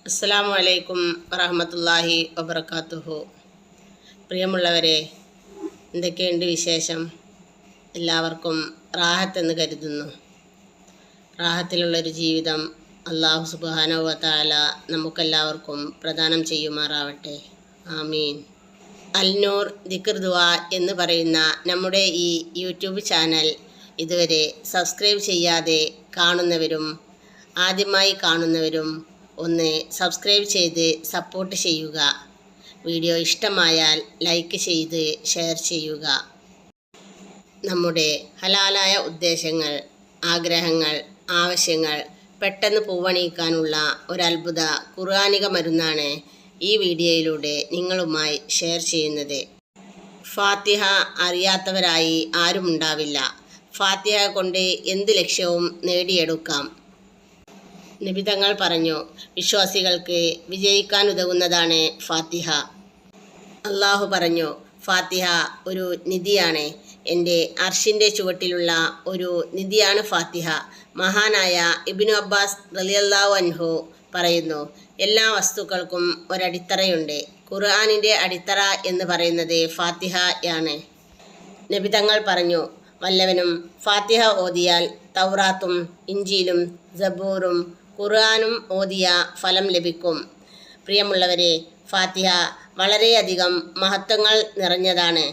അസ്സലാമു അലൈക്കും വറഹ്മത്തുള്ളാഹി വബറകാതുഹു. പ്രിയമുള്ളവരെ, എന്തൊക്കെയുണ്ട് വിശേഷം? എല്ലാവർക്കും റാഹത്തെന്ന് കരുതുന്നു. റാഹത്തിലുള്ളൊരു ജീവിതം അല്ലാഹു സുബ്ഹാനഹു വ തആല നമുക്കെല്ലാവർക്കും പ്രദാനം ചെയ്യുമാറാവട്ടെ. ആമീൻ. അൽനൂർ ദിക്ർ ദുആ എന്ന് പറയുന്ന നമ്മുടെ ഈ യൂട്യൂബ് ചാനൽ ഇതുവരെ സബ്സ്ക്രൈബ് ചെയ്യാതെ കാണുന്നവരും ആദ്യമായി കാണുന്നവരും ഒന്ന് സബ്സ്ക്രൈബ് ചെയ്ത് സപ്പോർട്ട് ചെയ്യുക. വീഡിയോ ഇഷ്ടമായാൽ ലൈക്ക് ചെയ്ത് ഷെയർ ചെയ്യുക. നമ്മുടെ ഹലാലായ ഉദ്ദേശങ്ങൾ, ആഗ്രഹങ്ങൾ, ആവശ്യങ്ങൾ പെട്ടെന്ന് പൂവണിയിക്കാനുള്ള ഒരത്ഭുത ഖുർആനിക മരുന്നാണ് ഈ വീഡിയോയിലൂടെ നിങ്ങളുമായി ഷെയർ ചെയ്യുന്നത്. ഫാത്തിഹ അറിയാത്തവരായി ആരുമുണ്ടാവില്ല. ഫാത്തിഹ കൊണ്ട് എന്ത് ലക്ഷ്യവും നേടിയെടുക്കാം. നബി തങ്ങൾ പറഞ്ഞു, വിശ്വാസികൾക്ക് വിജയിക്കാനുതകുന്നതാണ് ഫാത്തിഹ. അള്ളാഹു പറഞ്ഞു, ഫാത്തിഹ ഒരു നിധിയാണ്, എൻ്റെ അർശിൻ്റെ ചുവട്ടിലുള്ള ഒരു നിധിയാണ് ഫാത്തിഹ. മഹാനായ ഇബ്നു അബ്ബാസ് റളിയല്ലാഹു അൻഹു പറയുന്നു, എല്ലാ വസ്തുക്കൾക്കും ഒരടിത്തറയുണ്ട്. ഖുർആനിൻ്റെ അടിത്തറ എന്ന് പറയുന്നത് ഫാത്തിഹയാണ്. നബി തങ്ങൾ പറഞ്ഞു, വല്ലവനും ഫാത്തിഹ ഓതിയാൽ തൗറാത്തും ഇഞ്ചീലും സബൂറും ഖുർആനും ഓതിയ ഫലം ലഭിക്കും. പ്രിയമുള്ളവരെ, ഫാത്തിഹ വളരെയധികം മഹത്വങ്ങൾ നിറഞ്ഞതാണ്.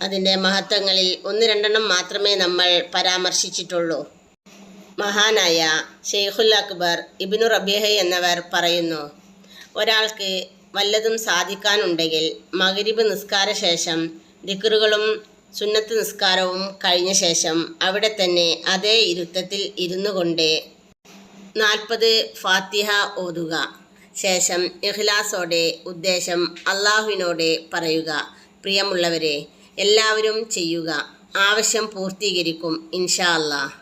അതിൻ്റെ മഹത്വങ്ങളിൽ 1-2 മാത്രമേ നമ്മൾ പരാമർശിച്ചിട്ടുള്ളൂ. മഹാനായ ഷെയ്ഖുൽ അക്ബർ ഇബ്നു റബീഹ് എന്നവർ പറയുന്നു, ഒരാൾക്ക് വല്ലതും സാധിക്കാനുണ്ടെങ്കിൽ മഗ്രിബ് നിസ്കാര ശേഷം ദിക്റുകളും സുന്നത്ത് നിസ്കാരവും കഴിഞ്ഞ ശേഷം അവിടെ തന്നെ അതേ ഇരുത്തത്തിൽ ഇരുന്നു കൊണ്ട് 40 ഫാത്തിഹ ഓതുക. ശേഷം ഇഖ്ലാസോടെ ഉദ്ദേശം അള്ളാഹുവിനോട് പറയുക. പ്രിയമുള്ളവരെ, എല്ലാവരും ചെയ്യുക. ആവശ്യം പൂർത്തീകരിക്കും ഇൻഷാ അല്ലാഹ്.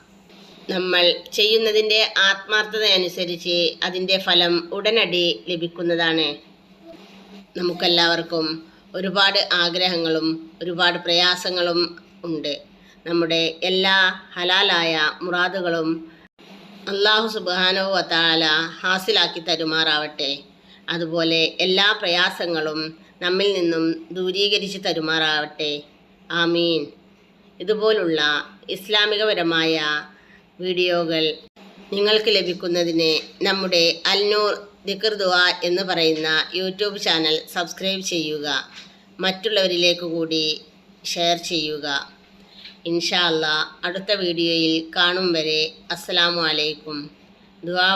നമ്മൾ ചെയ്യുന്നതിൻ്റെ ആത്മാർത്ഥതയനുസരിച്ച് അതിൻ്റെ ഫലം ഉടനടി ലഭിക്കുന്നതാണ്. നമുക്കെല്ലാവർക്കും ഒരുപാട് ആഗ്രഹങ്ങളും ഒരുപാട് പ്രയാസങ്ങളും ഉണ്ട്. നമ്മുടെ എല്ലാ ഹലാലായ മുറാദുകളും അല്ലാഹു സുബ്ഹാനഹു വ തആല ഹാസിലാക്കി തരുമാറാവട്ടെ. അതുപോലെ എല്ലാ പ്രയാസങ്ങളും നമ്മിൽ നിന്നും ദൂരീകരിച്ച് തരുമാറാവട്ടെ. ആമീൻ. ഇതുപോലുള്ള ഇസ്ലാമികപരമായ വീഡിയോകൾ നിങ്ങൾക്ക് ലഭിക്കുന്നതിന് നമ്മുടെ അൽനൂർ ദിക്ർ ദുആ എന്ന് പറയുന്ന യൂട്യൂബ് ചാനൽ സബ്സ്ക്രൈബ് ചെയ്യുക. മറ്റുള്ളവരിലേക്ക് കൂടി ഷെയർ ചെയ്യുക. ഇൻഷാ അല്ലാഹ് അടുത്ത വീഡിയോയിൽ കാണും വരെ അസ്സലാമു അലൈക്കും. ദുആ